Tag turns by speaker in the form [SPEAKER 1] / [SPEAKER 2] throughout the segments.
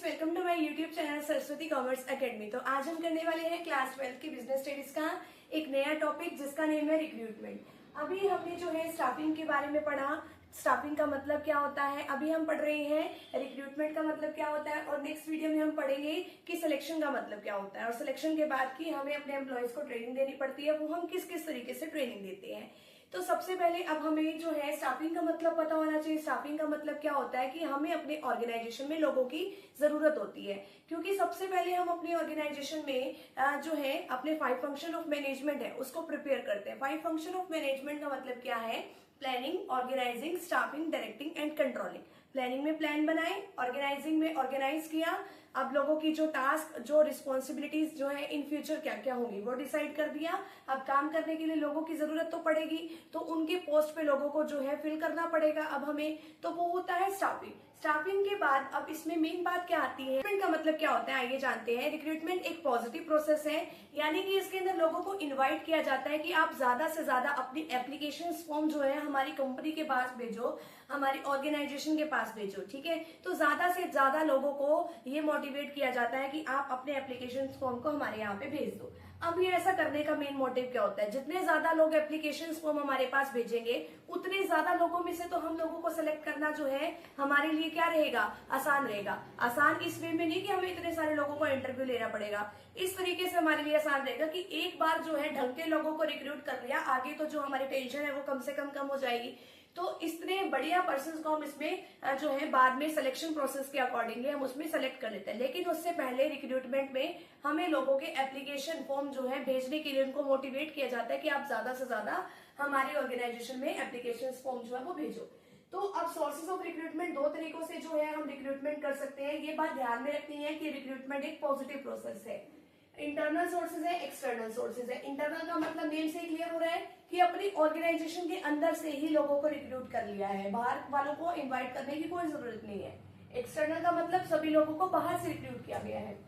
[SPEAKER 1] Friends, welcome to my YouTube channel Saraswati commerce academy. तो आज हम करने वाले हैं क्लास 12 की बिजनेस स्टडीज का एक नया टॉपिक जिसका नेम है रिक्रूटमेंट। अभी हमने जो है स्टाफिंग के बारे में पढ़ा, स्टाफिंग का मतलब क्या होता है। अभी हम पढ़ रहे हैं रिक्रूटमेंट का मतलब क्या होता है, और नेक्स्ट वीडियो में हम पढ़ेंगे कि सिलेक्शन का मतलब क्या होता है, और सिलेक्शन के बाद की हमें अपने एम्प्लॉयज को ट्रेनिंग देनी पड़ती है, वो हम किस किस तरीके से ट्रेनिंग देते हैं। तो सबसे पहले अब हमें जो है स्टाफिंग का मतलब पता होना चाहिए। स्टाफिंग का मतलब क्या होता है कि हमें अपने ऑर्गेनाइजेशन में लोगों की जरूरत होती है, क्योंकि सबसे पहले हम अपने ऑर्गेनाइजेशन में जो है अपने 5 फंक्शन ऑफ मैनेजमेंट है उसको प्रिपेयर करते हैं। 5 फंक्शन ऑफ मैनेजमेंट का मतलब क्या है? Planning, organizing, staffing, directing and controlling. Planning में प्लान बनाए, ऑर्गेनाइजिंग में ऑर्गेनाइज किया, अब लोगों की जो टास्क, जो रिस्पॉन्सिबिलिटीज जो है इन फ्यूचर क्या क्या होंगी वो डिसाइड कर दिया। अब काम करने के लिए लोगों की जरूरत तो पड़ेगी, तो उनके पोस्ट पे लोगों को जो है फिल करना पड़ेगा अब हमें, तो वो होता है स्टाफिंग। स्टाफिंग के बाद अब इसमें मेन बात क्या आती है, रिक्रूटमेंट का मतलब क्या होता है आइए जानते हैं। रिक्रूटमेंट एक पॉजिटिव प्रोसेस है, यानी कि इसके अंदर लोगों को इन्वाइट किया जाता है कि आप ज्यादा से ज्यादा अपनी एप्लीकेशन फॉर्म जो है हमारी कंपनी के पास भेजो, हमारी ऑर्गेनाइजेशन के पास भेजो, ठीक है। तो ज्यादा से ज्यादा लोगों को ये मोटिवेट किया जाता है कि आप अपने एप्लीकेशन फॉर्म को हमारे यहाँ पे भेज दो। अब ये ऐसा करने का मेन मोटिव क्या होता है? जितने ज्यादा लोग एप्लीकेशन फॉर्म हमारे पास भेजेंगे उतने ज्यादा लोगों में से तो हम लोगों को सिलेक्ट करना जो है हमारे लिए क्या रहेगा? आसान रहेगा। आसान इस वे में नहीं कि हमें इतने सारे लोगों को इंटरव्यू लेना पड़ेगा, इस तरीके से हमारे लिए आसान रहेगा कि एक बार जो है ढंग के लोगों को रिक्रूट कर लिया, आगे तो जो हमारी टेंशन है वो कम से कम हो जाएगी। तो इतने बढ़िया पर्सन को हम इसमें जो है बाद में सिलेक्शन प्रोसेस के अकॉर्डिंगली हम उसमें सेलेक्ट कर लेते हैं। लेकिन उससे पहले रिक्रूटमेंट में हमें लोगों के एप्लीकेशन फॉर्म जो है भेजने के लिए उनको मोटिवेट किया जाता है कि आप ज्यादा से ज्यादा हमारी ऑर्गेनाइजेशन में एप्लीकेशन फॉर्म जो है वो भेजो। तो अब सोर्सेज ऑफ रिक्रूटमेंट 2 तरीकों से जो है हम रिक्रूटमेंट कर सकते हैं। ये बात ध्यान में रखनी है कि रिक्रूटमेंट एक पॉजिटिव प्रोसेस है। इंटरनल सोर्सेज है, एक्सटर्नल सोर्सेज है। इंटरनल का मतलब नेम से क्लियर हो रहा है कि अपनी ऑर्गेनाइजेशन के अंदर से ही लोगों को रिक्रूट कर लिया है, बाहर वालों को इनवाइट करने की कोई जरूरत नहीं है। एक्सटर्नल का मतलब सभी लोगों को बाहर से रिक्रूट किया गया है।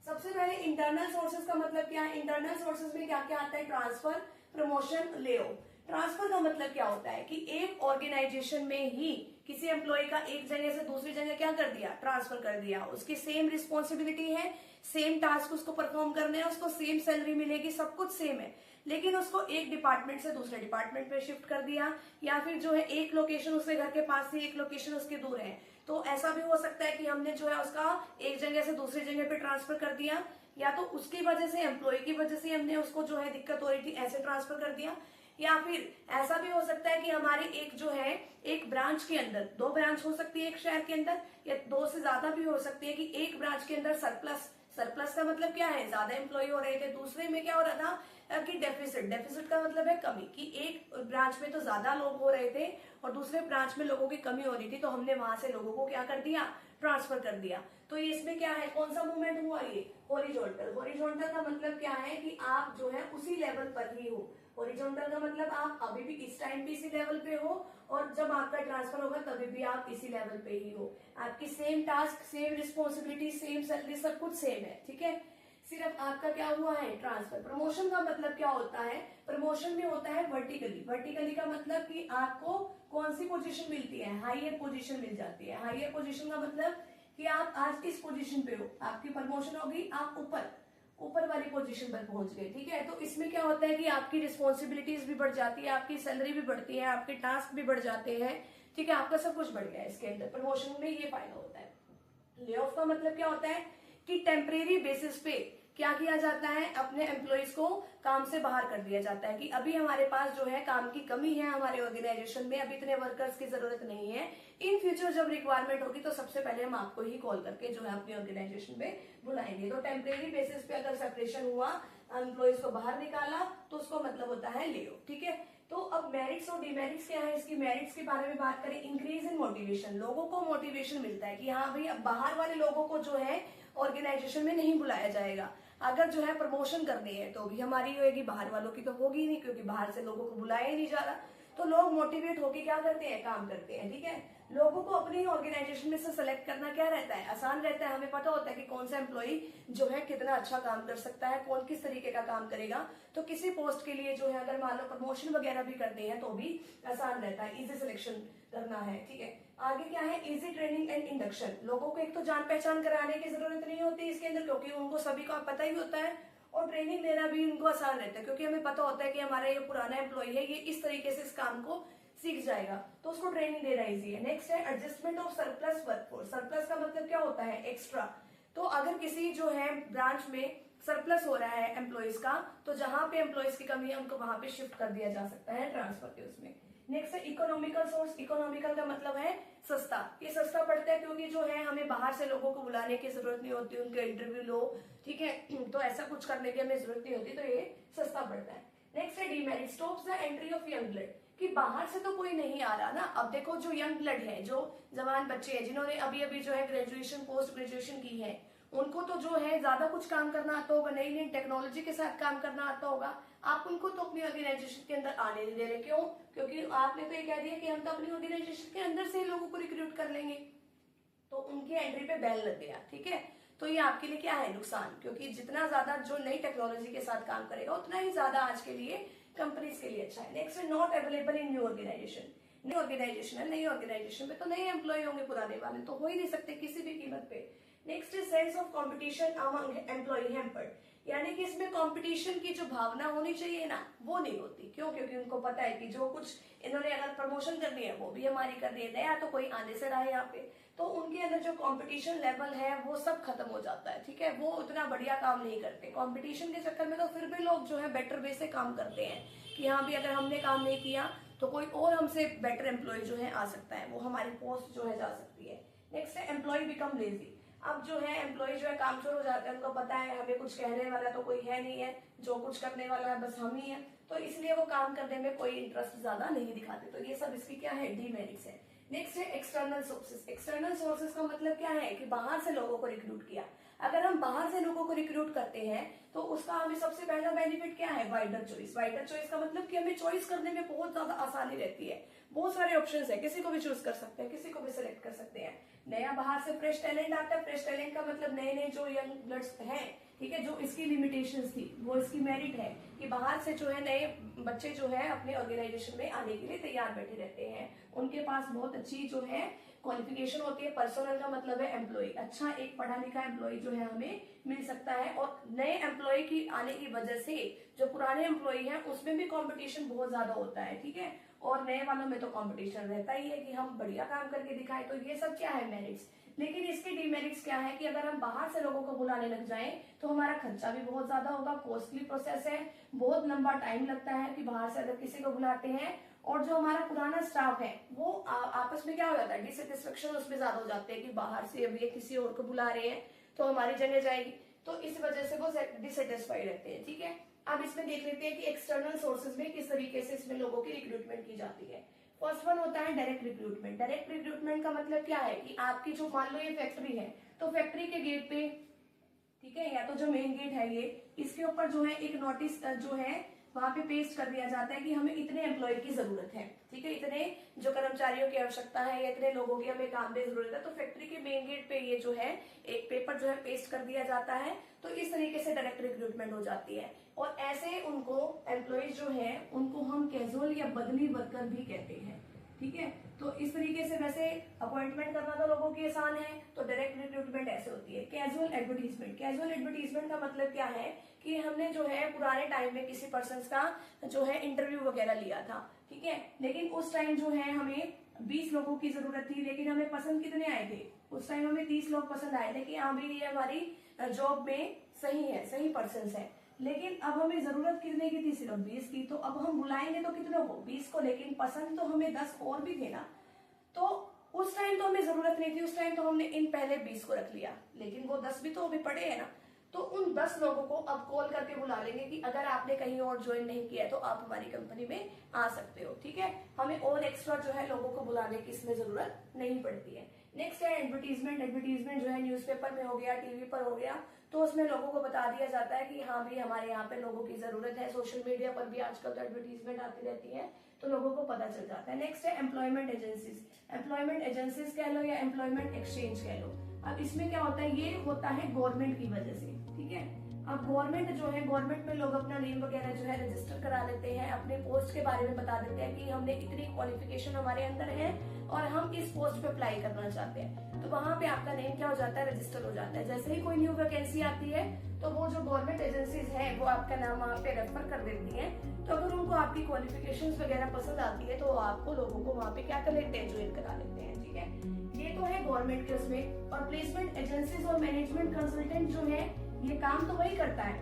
[SPEAKER 1] सबसे पहले इंटरनल सोर्सेज का मतलब क्या है? इंटरनल सोर्सेज में क्या क्या आता है? Transfer, promotion, layoff. ट्रांसफर का मतलब क्या होता है कि एक ऑर्गेनाइजेशन में ही किसी एम्प्लॉय का एक जगह से दूसरी जगह क्या कर दिया? ट्रांसफर कर दिया। उसकी सेम रिस्पॉन्सिबिलिटी है, सेम टास्क उसको परफॉर्म करने हैं, उसको सेम सैलरी मिलेगी, सब कुछ सेम है, लेकिन उसको एक डिपार्टमेंट से दूसरे डिपार्टमेंट में शिफ्ट कर दिया, या फिर जो है एक लोकेशन उसके घर के पास से एक लोकेशन उसके दूर है। तो ऐसा भी हो सकता है कि हमने जो है उसका एक जगह से दूसरी जगह पे ट्रांसफर कर दिया, या तो उसकी वजह से, एम्प्लॉय की वजह से हमने उसको जो है दिक्कत हो रही थी ऐसे ट्रांसफर कर दिया। या फिर ऐसा भी हो सकता है कि हमारी एक जो है एक ब्रांच के अंदर 2 ब्रांच हो सकती है एक शहर के अंदर, या 2 से ज्यादा भी हो सकती है कि एक ब्रांच के अंदर सरप्लस। सरप्लस का मतलब क्या है? ज्यादा एम्प्लॉय हो रहे थे, दूसरे में क्या हो रहा था कि डेफिसिट। डेफिसिट का मतलब है कमी, कि एक ब्रांच में तो ज्यादा लोग हो रहे थे और दूसरे ब्रांच में लोगों की कमी हो रही थी, तो हमने वहां से लोगों को क्या कर दिया? ट्रांसफर कर दिया। तो ये इसमें क्या है, कौन सा मूवमेंट हुआ? ये हॉरिजॉन्टल। हॉरिजॉन्टल का मतलब क्या है कि आप जो है उसी लेवल पर ही हो। हॉरिजॉन्टल का मतलब आप अभी भी इस टाइम पे इसी लेवल पे हो, और जब आपका ट्रांसफर होगा तभी भी आप इसी लेवल पे ही हो। आपकी same task, same responsibility, same salary, सब कुछ सेम है, ठीक है। सिर्फ आपका क्या हुआ है? ट्रांसफर। प्रमोशन का मतलब क्या होता है? प्रमोशन में होता है वर्टिकली। वर्टिकली का मतलब कि आपको कौन सी पोजीशन मिलती है? हायर पोजीशन मिल जाती है। हायर पोजीशन का मतलब कि आप आज इस पोजीशन पे हो, आपकी प्रमोशन होगी, आप ऊपर वाली पोजीशन पर पहुंच गए, ठीक है। तो इसमें क्या होता है कि आपकी रिस्पॉन्सिबिलिटीज भी बढ़ जाती है, आपकी सैलरी भी बढ़ती है, आपके टास्क भी बढ़ जाते हैं, ठीक है, आपका सब कुछ बढ़ गया है इसके अंदर। प्रमोशन में ये फायदा होता है। ले ऑफ का मतलब क्या होता है कि टेम्परेरी बेसिस पे क्या किया जाता है? अपने एम्प्लॉयज को काम से बाहर कर दिया जाता है कि अभी हमारे पास जो है काम की कमी है हमारे ऑर्गेनाइजेशन में, अभी इतने वर्कर्स की जरूरत नहीं है, इन फ्यूचर जब रिक्वायरमेंट होगी तो सबसे पहले हम आपको ही कॉल करके जो है अपनी ऑर्गेनाइजेशन में बुलाएंगे। तो टेम्परेरी बेसिस पे अगर सेपरेशन हुआ, एम्प्लॉयज को बाहर निकाला, तो उसको मतलब होता है ले ऑफ, ठीक है। तो अब मेरिट्स और डिमेरिट्स क्या है इसकी? मेरिट्स के बारे में बात करें, इंक्रीज इन मोटिवेशन। लोगों को मोटिवेशन मिलता है कि हाँ भाई अब बाहर वाले लोगों को जो है ऑर्गेनाइजेशन में नहीं बुलाया जाएगा। अगर जो है प्रमोशन करनी है तो भी हमारी होगी, बाहर वालों की तो होगी नहीं, क्योंकि बाहर से लोगों को बुलाया ही नहीं जा रहा। तो लोग मोटिवेट होकर क्या करते हैं? काम करते हैं, ठीक है। लोगों को अपनी ऑर्गेनाइजेशन में से सेलेक्ट करना क्या रहता है? आसान रहता है। हमें पता होता है कि कौन सा एम्प्लॉय जो है कितना अच्छा काम कर सकता है, कौन किस तरीके का काम करेगा। तो किसी पोस्ट के लिए जो है अगर मान लो प्रमोशन वगैरह भी करते हैं तो भी आसान रहता है, इजी सिलेक्शन करना है, ठीक है। आगे क्या है, इजी ट्रेनिंग एंड इंडक्शन। लोगों को एक तो जान पहचान कराने की जरूरत नहीं होती इसके अंदर, क्योंकि उनको सभी का पता ही होता है, और ट्रेनिंग देना भी उनको आसान रहता है, क्योंकि हमें पता होता है कि हमारा ये पुराना एम्प्लॉय है, ये इस तरीके से इस काम को सीख जाएगा, तो उसको ट्रेनिंग देना इजी है। नेक्स्ट है adjustment of surplus workforce. Surplus का मतलब क्या होता है, एक्स्ट्रा। तो अगर किसी जो है ब्रांच में सरप्लस हो रहा है एम्प्लॉयज का, तो जहां पे एम्प्लॉयज की कमी है उनको वहां पे शिफ्ट कर दिया जा सकता है ट्रांसफर के उसमें। नेक्स्ट है इकोनॉमिकल सोर्स। इकोनॉमिकल का मतलब है सस्ता। ये सस्ता पड़ता है क्योंकि जो है हमें बाहर से लोगों को बुलाने की जरूरत नहीं होती, उनके इंटरव्यू लो, ठीक है, तो ऐसा कुछ करने की हमें जरूरत नहीं होती, तो ये सस्ता पड़ता है। नेक्स्ट है demerit, stops the entry of young blood, कि बाहर से तो कोई नहीं आ रहा ना। अब देखो जो यंग ब्लड है, जो जवान बच्चे हैं जिन्होंने अभी अभी जो है ग्रेजुएशन पोस्ट ग्रेजुएशन की है, उनको तो जो है ज्यादा कुछ काम करना आता होगा, नई नई टेक्नोलॉजी के साथ काम करना आता होगा। आप उनको तो अपनी ऑर्गेनाइजेशन के अंदर आने नहीं दे रहे, क्यों? क्योंकि आपने तो ये कह दिया कि हम तो अपनी ऑर्गेनाइजेशन के अंदर से ही लोगों को रिक्रूट कर लेंगे, तो उनकी एंट्री पे बैन लग गया, ठीक है। तो ये आपके लिए क्या है, नुकसान, क्योंकि जितना ज्यादा जो नई टेक्नोलॉजी के साथ काम करेगा उतना ही ज्यादा आज के लिए कंपनीज के लिए अच्छा है। नेक्स्ट है not available in new organization. नई ऑर्गेनाइजेशन है, नई ऑर्गेनाइजेशन में तो नए एम्प्लॉय होंगे, पुराने वाले तो हो ही नहीं सकते किसी भी कीमत पे। Next is sense of competition among employee hampered, यानी कि इसमें कंपटीशन की जो भावना होनी चाहिए ना, वो नहीं होती। क्यों? क्योंकि उनको पता है कि जो कुछ इन्होंने अगर प्रमोशन करनी है वो भी हमारी करनी है, नया तो कोई आने से रहा है यहाँ पे, तो उनके अंदर जो कंपटीशन लेवल है वो सब खत्म हो जाता है, ठीक है। वो उतना बढ़िया काम नहीं करते कंपटीशन के चक्कर में, तो फिर भी लोग जो है बेटर वे से काम करते हैं कि हाँ भी अगर हमने काम नहीं किया तो कोई और हमसे बेटर एम्प्लॉय जो है आ सकता है, वो हमारी पोस्ट जो है जा सकती है। नेक्स्ट है एम्प्लॉय बिकम लेजी। अब जो है एम्प्लॉय जो है कामचोर हो जाते हैं, उनको पता है हमें कुछ कहने वाला तो कोई है नहीं है, जो कुछ करने वाला है बस हम ही है, तो इसलिए वो काम करने में कोई इंटरेस्ट ज्यादा नहीं दिखाते। तो ये सब इसकी क्या है, डीमेरिट्स है। नेक्स्ट है एक्सटर्नल सोर्सेज। एक्सटर्नल सोर्सेज का मतलब क्या है कि बाहर से लोगों को रिक्रूट किया। अगर हम बाहर से लोगों को रिक्रूट करते हैं तो उसका हमें सबसे पहला बेनिफिट क्या है, वाइडर चॉइस। वाइडर चॉइस का मतलब कि हमें चॉइस करने में बहुत ज्यादा आसानी रहती है, बहुत सारे ऑप्शंस है, किसी को भी चूज कर सकते हैं, किसी को भी सिलेक्ट कर सकते हैं। नया बाहर से फ्रेश टैलेंट आता है। फ्रेश टैलेंट का मतलब नए नए जो यंग ब्लड्स हैं, ठीक है, जो इसकी लिमिटेशंस थी वो इसकी मेरिट है कि बाहर से जो है नए बच्चे जो है अपने ऑर्गेनाइजेशन में आने के लिए तैयार बैठे रहते हैं, उनके पास बहुत अच्छी जो है क्वालिफिकेशन होती है। पर्सनल का मतलब है एम्प्लॉय, अच्छा एक पढ़ा लिखा एम्प्लॉय जो है हमें मिल सकता है। और नए एम्प्लॉय की आने की वजह से जो पुराने एम्प्लॉय हैं उसमें भी कंपटीशन बहुत ज्यादा होता है, ठीक है, और नए वालों में तो कंपटीशन रहता ही है कि हम बढ़िया काम करके दिखाएं। तो ये सब क्या है, मेरिट्स। लेकिन इसके डीमेरिट्स क्या है कि अगर हम बाहर से लोगों को बुलाने लग जाएं तो हमारा खर्चा भी बहुत ज्यादा होगा, कॉस्टली प्रोसेस है, बहुत लंबा टाइम लगता है कि बाहर से अगर किसी को बुलाते हैं, और जो हमारा पुराना स्टाफ है वो आपस में क्या हो जाता है, डिससेटिस्फेक्शन उसमें ज्यादा हो जाते हैं कि बाहर से अब ये किसी और को बुला रहे हैं तो हमारी जगह जाएगी, तो इस वजह से वो डिससेटिस्फाइड रहते हैं, ठीक है। अब इसमें देख लेते हैं कि एक्सटर्नल सोर्सेज में किस तरीके से इसमें लोगों की रिक्रूटमेंट की जाती है। फर्स्ट वन होता है डायरेक्ट रिक्रूटमेंट। डायरेक्ट रिक्रूटमेंट का मतलब क्या है कि आपकी जो मान लो ये फैक्ट्री है, तो फैक्ट्री के गेट पे, ठीक है, या तो जो मेन गेट है ये, इसके ऊपर जो है एक नोटिस जो है वहां पे पेस्ट कर दिया जाता है कि हमें इतने एम्प्लॉय की जरूरत है, ठीक है, इतने जो कर्मचारियों की आवश्यकता है या इतने लोगों की हमें काम में जरूरत है। तो फैक्ट्री के मेन गेट पे ये जो है एक पेपर जो है पेस्ट कर दिया जाता है, तो इस तरीके से डायरेक्ट रिक्रूटमेंट हो जाती है। और ऐसे उनको एम्प्लॉयज जो है उनको हम कैजुअल या बदली वर्कर भी कहते हैं, ठीक है। तो इस तरीके से वैसे अपॉइंटमेंट करना तो लोगों की आसान है, तो डायरेक्ट रिक्रूटमेंट ऐसे होती है। Casual advertisement. कैजुअल एडवर्टीजमेंट का मतलब क्या है कि हमने जो है पुराने टाइम में किसी पर्सन का जो है इंटरव्यू वगैरह लिया था, ठीक है, लेकिन उस टाइम जो है हमें 20 लोगों की जरूरत थी, लेकिन हमें पसंद कितने आए थे, उस टाइम हमें 30 लोग पसंद आए थे कि हाँ भाई ये हमारी जॉब में सही है, सही पर्सन है। लेकिन अब हमें जरूरत कितने की थी, सिर्फ 20 की, तो अब हम बुलाएंगे तो कितनों को, 20 को, लेकिन पसंद तो हमें 10 और भी थे ना। तो उस टाइम तो हमें जरूरत नहीं थी, उस टाइम तो हमने इन पहले 20 को रख लिया, लेकिन वो 10 भी तो अभी पड़े हैं ना। तो उन 10 लोगों को अब कॉल करके बुला लेंगे कि अगर आपने कहीं और ज्वाइन नहीं किया है तो आप हमारी कंपनी में आ सकते हो, ठीक है। हमें और एक्स्ट्रा जो है लोगों को बुलाने की इसमें जरूरत नहीं पड़ती है। नेक्स्ट है एडवर्टीजमेंट। एडवर्टीजमेंट जो है न्यूज़पेपर में हो गया, टीवी पर हो गया, तो उसमें लोगों को बता दिया जाता है कि हाँ भाई हमारे यहाँ पे लोगों की जरूरत है। सोशल मीडिया पर भी आजकल तो एडवर्टीजमेंट आती रहती है, तो लोगों को पता चल जाता है। नेक्स्ट है एम्प्लॉयमेंट एजेंसीज। एम्प्लॉयमेंट एजेंसीज कह लो या एम्प्लॉयमेंट एक्सचेंज कह लो। अब इसमें क्या होता है, ये होता है गवर्नमेंट की वजह से, ठीक है। अब गवर्नमेंट जो है, गवर्नमेंट में लोग अपना नेम वगैरह जो है रजिस्टर करा लेते हैं, अपने पोस्ट के बारे में बता देते हैं कि हमने इतनी क्वालिफिकेशन हमारे अंदर है और हम इस पोस्ट पे अप्लाई करना चाहते हैं। तो वहां पे आपका नेम क्या हो जाता है, रजिस्टर हो जाता है। जैसे ही कोई न्यू वैकेंसी आती है तो वो जो गवर्नमेंट एजेंसीज है वो आपका नाम वहाँ पे रेफर कर देती है। तो अगर उनको आपकी क्वालिफिकेशंस वगैरह पसंद आती है तो आपको लोगों को वहाँ पे क्या कर लेते हैं, ज्वाइन करा लेते हैं। ठीक है, ये तो है गवर्नमेंट के उसमें। और प्लेसमेंट एजेंसीज और मैनेजमेंट कंसल्टेंट जो है ये काम तो वही करता है,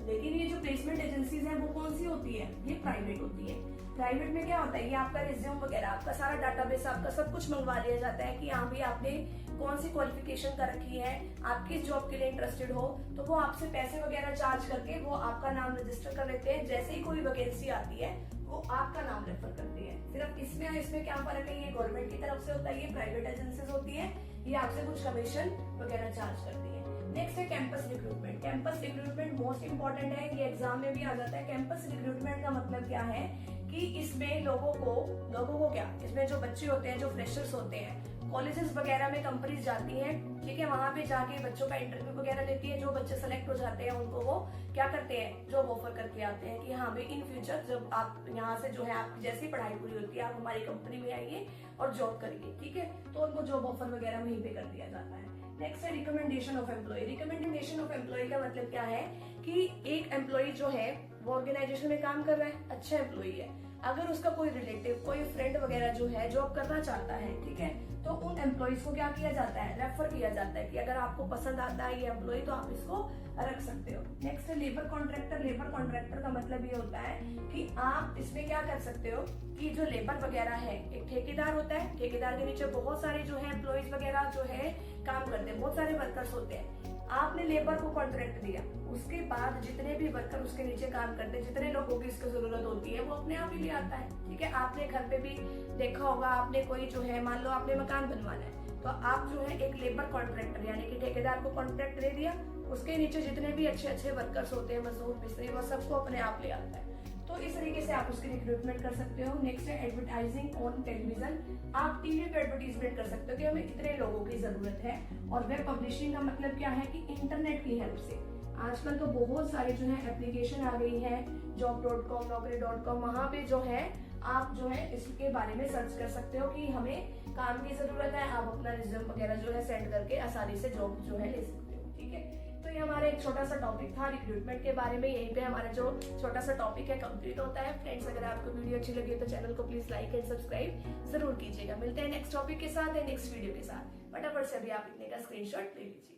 [SPEAKER 1] लेकिन ये जो प्लेसमेंट एजेंसीज हैं वो कौन सी होती है, ये प्राइवेट होती है। प्राइवेट में क्या होता है, ये आपका रिज्यूम वगैरह, आपका सारा डाटाबेस, आपका सब कुछ मंगवा लिया जाता है कि हाँ भी आपने कौन सी क्वालिफिकेशन कर रखी है, आप किस जॉब के लिए इंटरेस्टेड हो। तो वो आपसे पैसे वगैरह चार्ज करके वो आपका नाम रजिस्टर कर लेते हैं। जैसे ही कोई वैकेंसी आती है वो आपका नाम रेफर करती है। सिर्फ इसमें क्या फर्क है, ये गवर्नमेंट की तरफ से होता है, ये प्राइवेट एजेंसीज होती है, ये आपसे कुछ कमीशन वगैरह चार्ज करती है। नेक्स्ट है campus recruitment. Campus recruitment most important है, ये एग्जाम में भी आ जाता है। कैंपस रिक्रूटमेंट का मतलब क्या है कि इसमें लोगों को क्या, इसमें जो बच्चे होते हैं, जो फ्रेशर्स होते हैं, कॉलेजेस वगैरह में कंपनीज जाती हैं, ठीक है, वहां पे जाके बच्चों का इंटरव्यू वगैरह लेती है। जो बच्चे सेलेक्ट हो जाते हैं उनको वो क्या करते हैं, जॉब ऑफर करके आते हैं कि हाँ भाई इन फ्यूचर जब आप यहाँ से जो है आपकी जैसी पढ़ाई पूरी होती है आप हमारी कंपनी में आइए और जॉब करिए। ठीक है, तो उनको जॉब ऑफर वगैरह वहीं पे कर दिया जाता है। नेक्स्ट है recommendation of employee. Recommendation of employee का मतलब क्या है कि एक एम्प्लॉय जो है वो ऑर्गेनाइजेशन में काम कर रहा है, अच्छा एम्प्लॉय है, अगर उसका कोई रिलेटिव, कोई फ्रेंड वगैरह जो है जॉब करना चाहता है, ठीक है, तो उन एम्प्लॉयज को क्या किया जाता है, रेफर किया जाता है कि अगर आपको पसंद आता है ये एम्प्लॉय तो आप इसको रख सकते हो। नेक्स्ट है लेबर कॉन्ट्रैक्टर। लेबर कॉन्ट्रैक्टर का मतलब ये होता है कि आप इसमें क्या कर सकते हो कि जो लेबर वगैरह है, एक ठेकेदार होता है, ठेकेदार के नीचे बहुत सारे जो है एम्प्लॉयज वगैरह जो है काम करते हैं, बहुत सारे वर्कर्स होते हैं। आपने लेबर को कॉन्ट्रैक्ट दिया, उसके बाद जितने भी वर्कर उसके नीचे काम करते हैं, जितने लोगों की इसकी जरूरत होती है वो अपने आप ही ले आता है। ठीक है, आपने घर पे भी देखा होगा, आपने कोई जो है मान लो आपने मकान बनवाना है तो आप जो है एक लेबर कॉन्ट्रैक्टर यानी कि ठेकेदार को कॉन्ट्रैक्ट दे दिया, उसके नीचे जितने भी अच्छे अच्छे वर्कर्स होते हैं, मजदूर मिस्त्री, वो सबको अपने आप ले आता है। तो इस तरीके से आप उसकी रिक्रूटमेंट कर सकते हो। नेक्स्ट है एडवर्टाइजिंग ऑन टेलीविजन। आप टीवी पे एडवर्टीजमेंट कर सकते हो कि हमें इतने लोगों की जरूरत है। और वेब पब्लिशिंग का मतलब क्या है कि इंटरनेट की हेल्प से आजकल तो बहुत सारे जो है एप्लीकेशन आ गई है, job.com, naukri.com, वहां पे जो है आप जो है इसके बारे में सर्च कर सकते हो कि हमें काम की जरूरत है, आप अपना रिज्यूम वगैरह जो है सेंड करके आसानी से जॉब जो है ले सकते हो। ठीक है, तो ये हमारा एक छोटा सा टॉपिक था रिक्रूटमेंट के बारे में। यहीं पे हमारा जो छोटा सा टॉपिक है कंप्लीट होता है। फ्रेंड्स, अगर आपको वीडियो अच्छी लगी तो चैनल को प्लीज लाइक एंड सब्सक्राइब जरूर कीजिएगा। मिलते हैं नेक्स्ट टॉपिक के साथ या नेक्स्ट वीडियो के साथ। फटाफट से अभी आप इतने का स्क्रीनशॉट ले लीजिए।